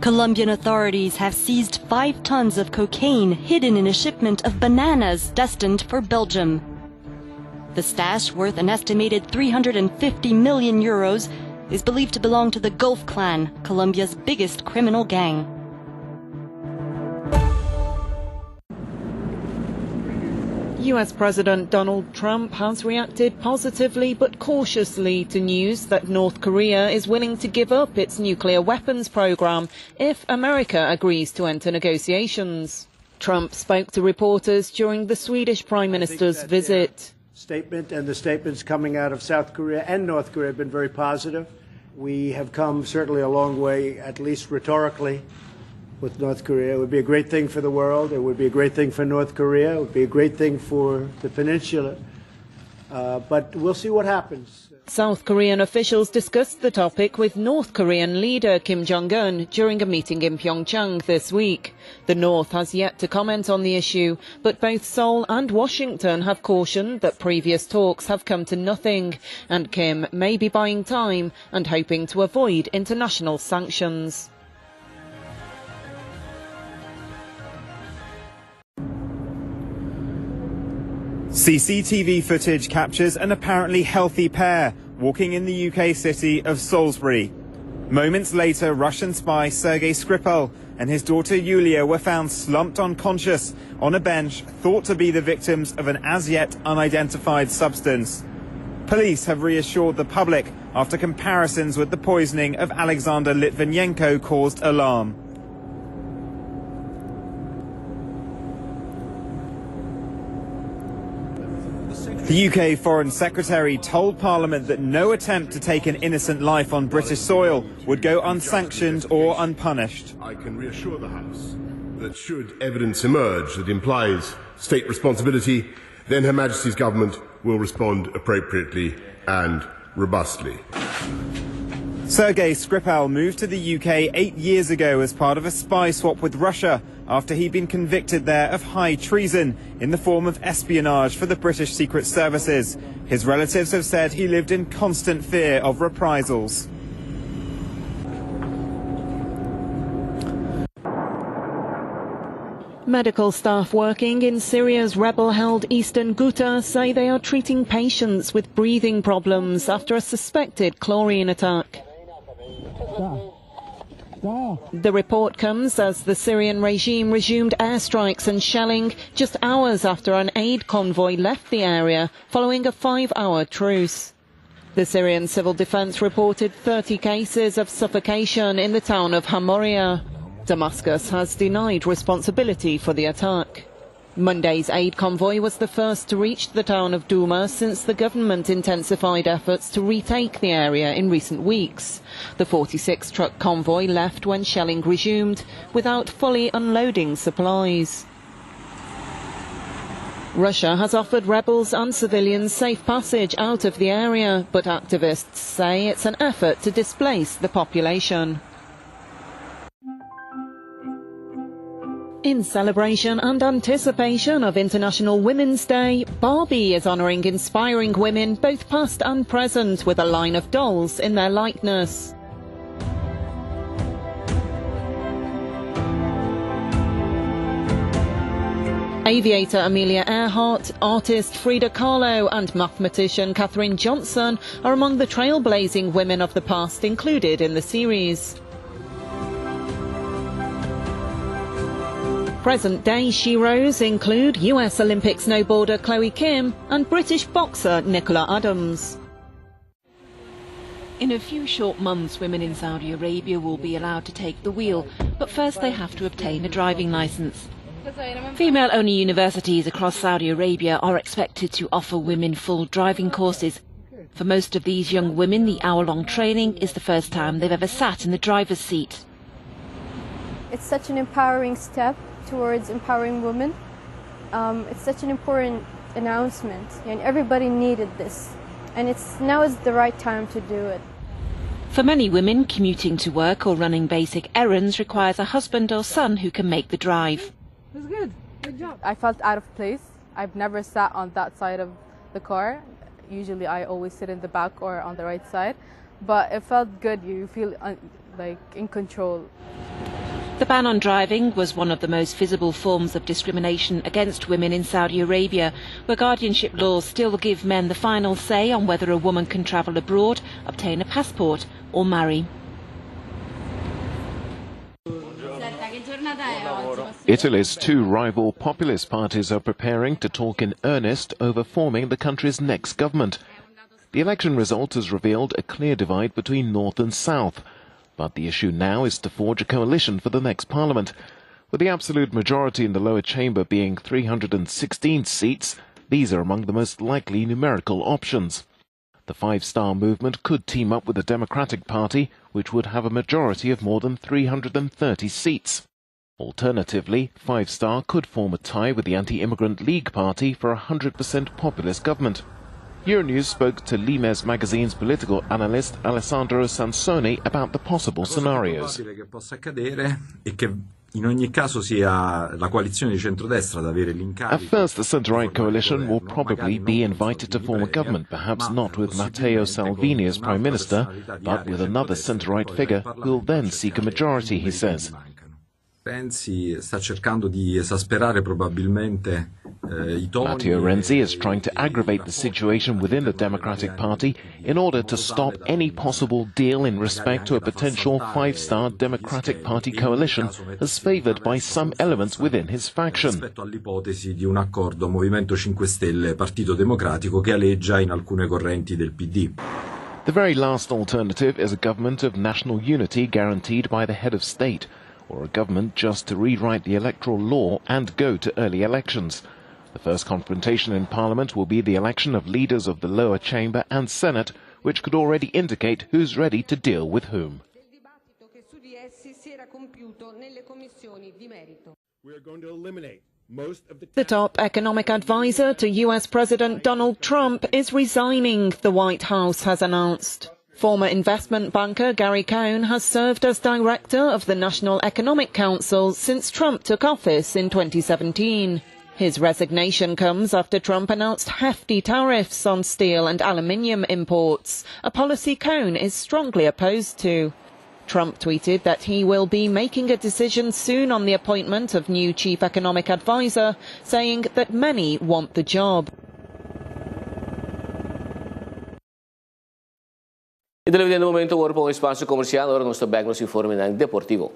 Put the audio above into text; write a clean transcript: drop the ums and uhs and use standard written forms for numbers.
Colombian authorities have seized 5 tons of cocaine hidden in a shipment of bananas destined for Belgium. The stash, worth an estimated 350 million euros, is believed to belong to the Gulf Clan, Colombia's biggest criminal gang. US President Donald Trump has reacted positively but cautiously to news that North Korea is willing to give up its nuclear weapons program if America agrees to enter negotiations. Trump spoke to reporters during the Swedish Prime Minister's visit. Statement and the statements coming out of South Korea and North Korea have been very positive. We have come certainly a long way, at least rhetorically, with North Korea. It would be a great thing for the world. It would be a great thing for North Korea. It would be a great thing for the peninsula. But we'll see what happens. South Korean officials discussed the topic with North Korean leader Kim Jong-un during a meeting in Pyeongchang this week. The North has yet to comment on the issue, but both Seoul and Washington have cautioned that previous talks have come to nothing, and Kim may be buying time and hoping to avoid international sanctions. CCTV footage captures an apparently healthy pair walking in the UK city of Salisbury. Moments later, Russian spy Sergei Skripal and his daughter Yulia were found slumped unconscious on a bench thought to be the victims of an as-yet unidentified substance. Police have reassured the public after comparisons with the poisoning of Alexander Litvinenko caused alarm. The UK Foreign Secretary told Parliament that no attempt to take an innocent life on British soil would go unsanctioned or unpunished. I can reassure the House that should evidence emerge that implies state responsibility, then Her Majesty's government will respond appropriately and robustly. Sergei Skripal moved to the UK 8 years ago as part of a spy swap with Russia after he'd been convicted there of high treason in the form of espionage for the British Secret Services. His relatives have said he lived in constant fear of reprisals. Medical staff working in Syria's rebel-held eastern Ghouta say they are treating patients with breathing problems after a suspected chlorine attack. The report comes as the Syrian regime resumed airstrikes and shelling just hours after an aid convoy left the area following a 5-hour truce. The Syrian Civil Defense reported 30 cases of suffocation in the town of Hamoria. Damascus has denied responsibility for the attack. Monday's aid convoy was the first to reach the town of Douma since the government intensified efforts to retake the area in recent weeks. The 46-truck convoy left when shelling resumed, without fully unloading supplies. Russia has offered rebels and civilians safe passage out of the area, but activists say it's an effort to displace the population. In celebration and anticipation of International Women's Day, Barbie is honouring inspiring women, both past and present, with a line of dolls in their likeness. Aviator Amelia Earhart, artist Frida Kahlo and mathematician Katherine Johnson are among the trailblazing women of the past included in the series. Present-day sheroes include US Olympic snowboarder Chloe Kim and British boxer Nicola Adams. In a few short months, women in Saudi Arabia will be allowed to take the wheel, but first they have to obtain a driving licence. Female-only universities across Saudi Arabia are expected to offer women full driving courses. For most of these young women, the hour-long training is the first time they've ever sat in the driver's seat. It's such an empowering step towards empowering women. It's such an important announcement, and everybody needed this. And now is the right time to do it. For many women, commuting to work or running basic errands requires a husband or son who can make the drive. It was good. Good job. I felt out of place. I've never sat on that side of the car. Usually I always sit in the back or on the right side. But it felt good. You feel like in control. The ban on driving was one of the most visible forms of discrimination against women in Saudi Arabia, where guardianship laws still give men the final say on whether a woman can travel abroad, obtain a passport or marry. Italy's two rival populist parties are preparing to talk in earnest over forming the country's next government. The election result has revealed a clear divide between north and south, but the issue now is to forge a coalition for the next parliament. With the absolute majority in the lower chamber being 316 seats, these are among the most likely numerical options. The Five Star Movement could team up with the Democratic Party, which would have a majority of more than 330 seats. Alternatively, Five Star could form a tie with the Anti-Immigrant League Party for a 100% populist government. Euronews spoke to Limes magazine's political analyst Alessandro Sansoni about the possible scenarios. At first, the centre-right coalition will probably be invited to form a government, perhaps not with Matteo Salvini as Prime Minister, but with another centre-right figure who will then seek a majority, he says. Matteo Renzi is trying to aggravate the situation within the Democratic Party in order to stop any possible deal in respect to a potential five-star Democratic Party coalition as favoured by some elements within his faction. The very last alternative is a government of national unity guaranteed by the head of state, or a government just to rewrite the electoral law and go to early elections. The first confrontation in Parliament will be the election of leaders of the lower chamber and Senate, which could already indicate who's ready to deal with whom. We are going to eliminate most of The top economic advisor to US President Donald Trump is resigning, the White House has announced. Former investment banker Gary Cohn has served as director of the National Economic Council since Trump took office in 2017. His resignation comes after Trump announced hefty tariffs on steel and aluminium imports, a policy Cohn is strongly opposed to. Trump tweeted that he will be making a decision soon on the appointment of new chief economic advisor, saying that many want the job. En televidente momento, hoor po ang espasyo komersyal, oras ng Bagnos Informe ng Deportivo.